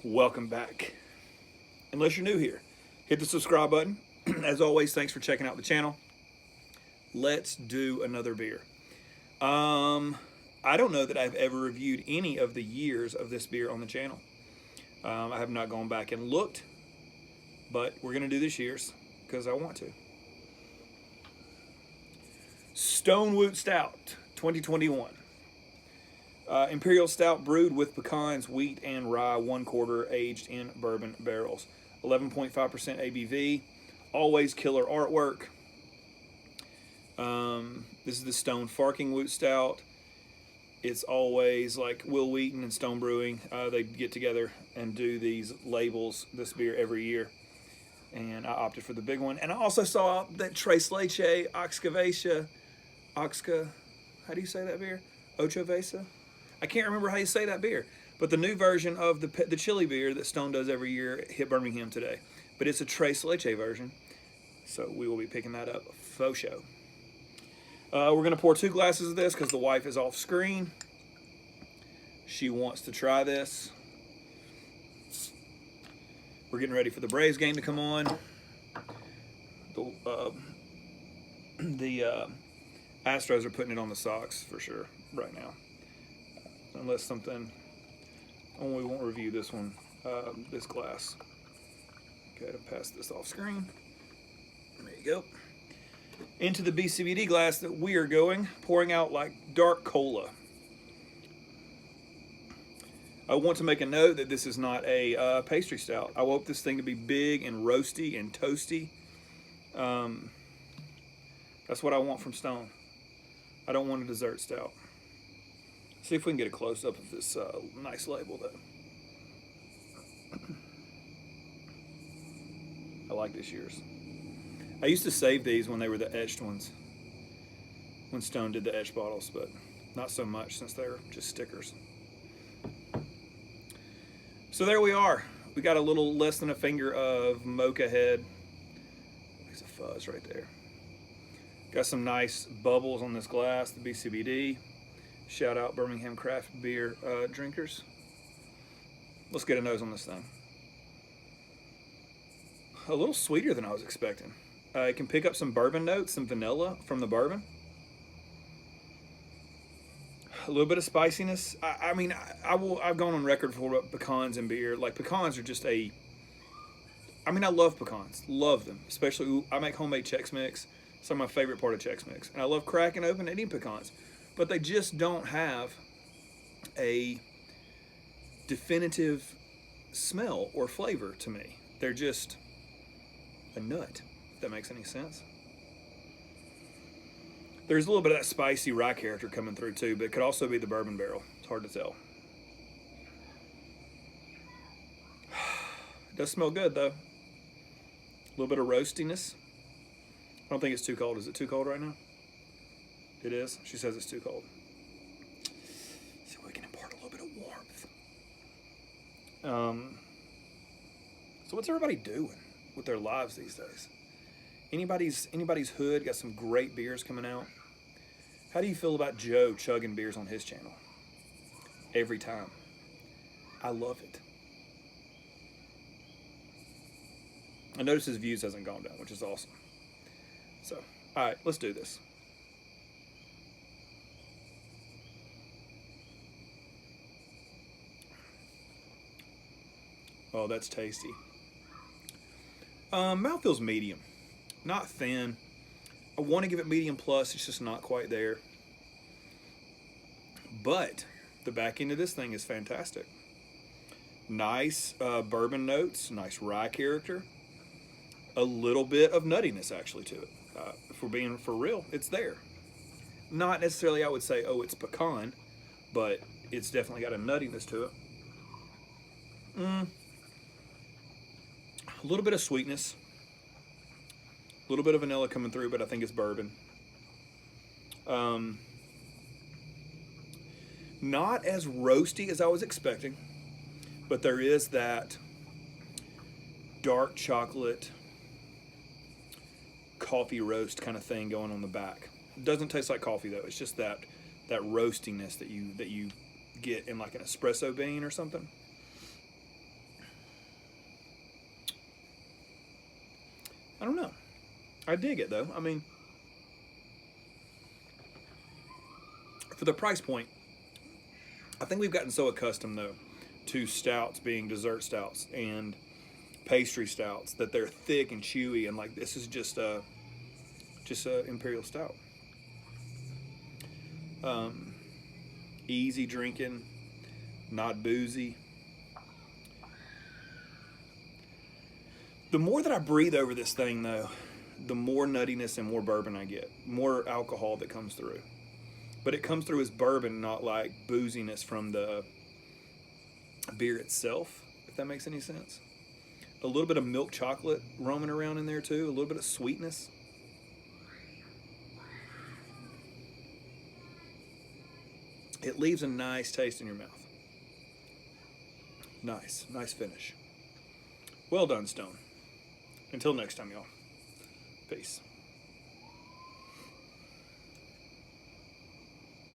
Welcome back. Unless you're new here, hit the subscribe button. As always, thanks for checking out the channel. Let's do another beer. I don't know that I've ever reviewed any of the years of this beer on the channel. I have not gone back and looked, but we're going to do this year's because I want to. Stone Wootstout 2021. Imperial Stout brewed with pecans, wheat, and rye, 1/4 aged in bourbon barrels. 11.5% ABV. Always killer artwork. This is the Stone Farking Wootstout. It's always like Will Wheaton and Stone Brewing. They get together and do these labels, this beer, every year. And I opted for the big one. And I also saw that Tres Leche, Oxca, how do you say that beer? Ocho Vesa? I can't remember how you say that beer. But the new version of the chili beer that Stone does every year hit Birmingham today. But it's a Tres Leche version. So we will be picking that up faux show. We're going to pour 2 glasses of this because the wife is off screen. She wants to try this. We're getting ready for the Braves game to come on. The Astros are putting it on the Sox for sure right now. Unless something, we won't review this one, this glass. Okay, to pass this off screen. There you go. Into the BCBD glass that we are going, pouring out like dark cola. I want to make a note that this is not a pastry stout. I want this thing to be big and roasty and toasty. That's what I want from Stone. I don't want a dessert stout. See if we can get a close-up of this nice label, though. I like this year's. I used to save these when they were the etched ones, when Stone did the etched bottles, but not so much since they're just stickers. So there we are. We got a little less than a finger of mocha head. There's a fuzz right there. Got some nice bubbles on this glass, the BCBD. Shout out Birmingham craft beer drinkers. Let's get a nose on this thing. A little sweeter than I was expecting. It can pick up some bourbon notes, some vanilla from the bourbon. A little bit of spiciness. I've gone on record for pecans in beer. Like, pecans are just I love pecans. Love them. Especially, I make homemade Chex Mix. It's my favorite part of Chex Mix. And I love cracking open and eating pecans. But they just don't have a definitive smell or flavor to me. They're just a nut, if that makes any sense. There's a little bit of that spicy rye character coming through too, but it could also be the bourbon barrel. It's hard to tell. It does smell good though. A little bit of roastiness. I don't think it's too cold. Is it too cold right now? It is? She says it's too cold. See if we can impart a little bit of warmth. So what's everybody doing with their lives these days? Anybody's hood got some great beers coming out. How do you feel about Joe chugging beers on his channel? Every time. I love it. I notice his views hasn't gone down, which is awesome. So, all right, let's do this. Oh, that's tasty. Mouthfeel's medium, not thin. I want to give it medium plus. It's just not quite there. But the back end of this thing is fantastic. Nice bourbon notes, nice rye character. A little bit of nuttiness actually to it. If we're being for real, it's there. Not necessarily, I would say, oh, it's pecan, but it's definitely got a nuttiness to it. A little bit of sweetness, a little bit of vanilla coming through, but I think it's bourbon. Not as roasty as I was expecting, but there is that dark chocolate coffee roast kind of thing going on the back. It doesn't taste like coffee though. It's just that roastiness that you get in like an espresso bean or something. I don't know. I dig it though. I mean, for the price point, I think we've gotten so accustomed though to stouts being dessert stouts and pastry stouts that they're thick and chewy, and like this is just a imperial stout. Easy drinking, not boozy. The more that I breathe over this thing though, the more nuttiness and more bourbon I get, more alcohol that comes through. But it comes through as bourbon, not like booziness from the beer itself, if that makes any sense. A little bit of milk chocolate roaming around in there too, a little bit of sweetness. It leaves a nice taste in your mouth. Nice finish. Well done, Stone. Until next time, y'all. Peace.